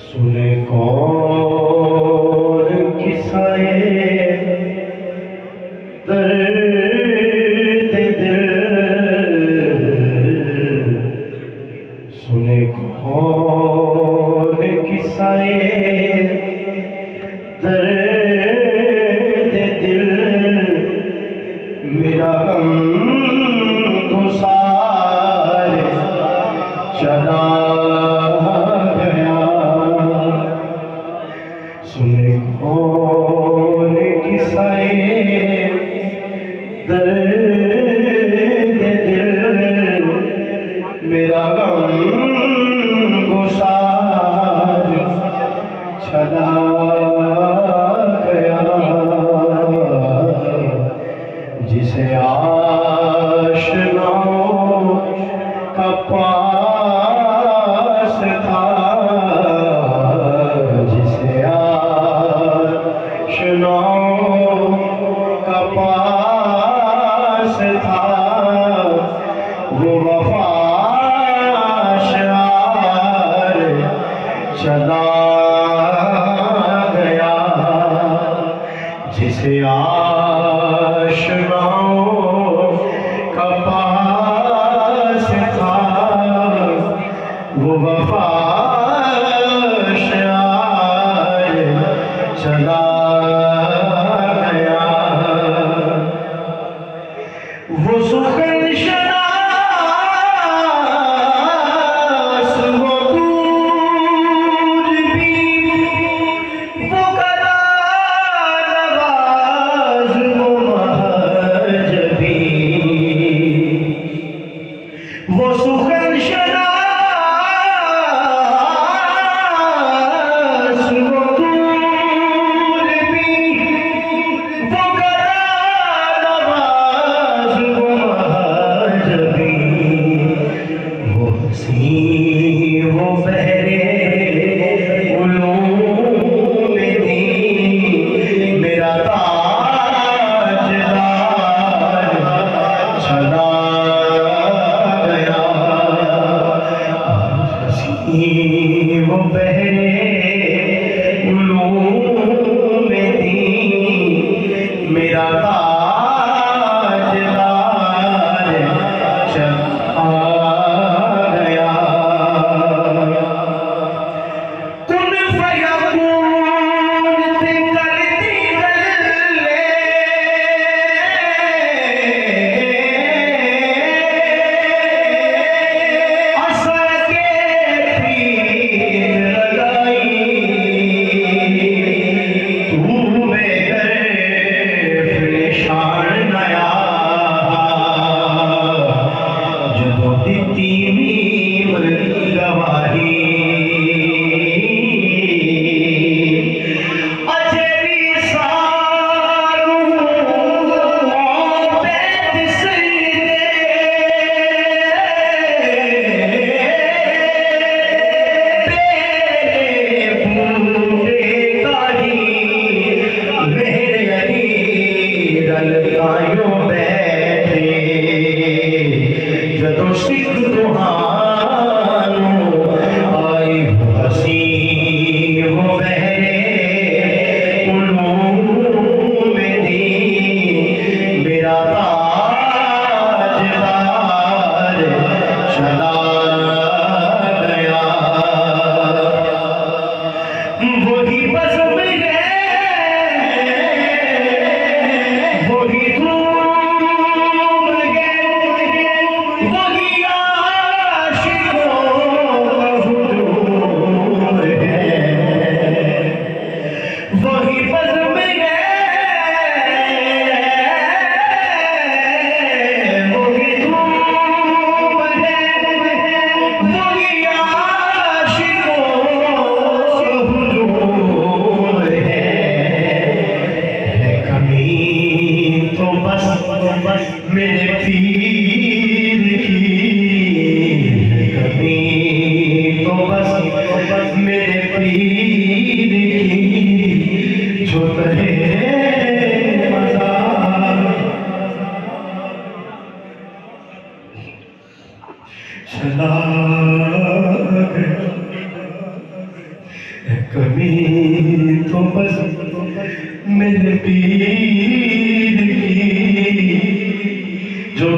सुने कौन किस्से दर्द दिल, सुने कौन किस्से दर्द दिल, मेरा गम गुसार चला गया। सुने कौन किस्से दर्द दिल, मेरा गम गुसार चला गया। जिसे आशनाओं का पास था, जिसे आशनाओं का पास था, वो वफा शार चला गया। जिसे आशनाओं का पास था, वो वफा शार चला गया। वो सुखन शनास वो दूर भी, वो कदा नवाज वो महजबी, वो सुखन शनास वो दूर भी, वो कदा नवाज वो महजबी, वो हसी वो बहरे उलूम दी, मेरा ताजदार चला गया। हसी वो बहरे उलूम दी, मेरा ताजदार चला गया। कुन फयकून ते करती गल्ले, असर के पीर लगाई, तू बेगैर निशान नया, जदों दित्ती मीम गवाही, अजे भी सारू बैठ सजदे, तेरे बूटे काढ़ी, मेरे अली रल तायों बैठे, जदों सिख तुहानू आई वो हसी वो बहरे उलूम दी, मेरा ताजदार चला गया। वही बज़्म है, वही धूम है, वही आशिकों का हुजूम है। वही बज़्म है, वही धूम है, वही आशिकों का हुजूम है। कमी तो बस मेरे पीर की, कमी तो बस मेरे पीर की, जो तहे मज़ार चला गया। कमी तो बस मेरे पीर की जो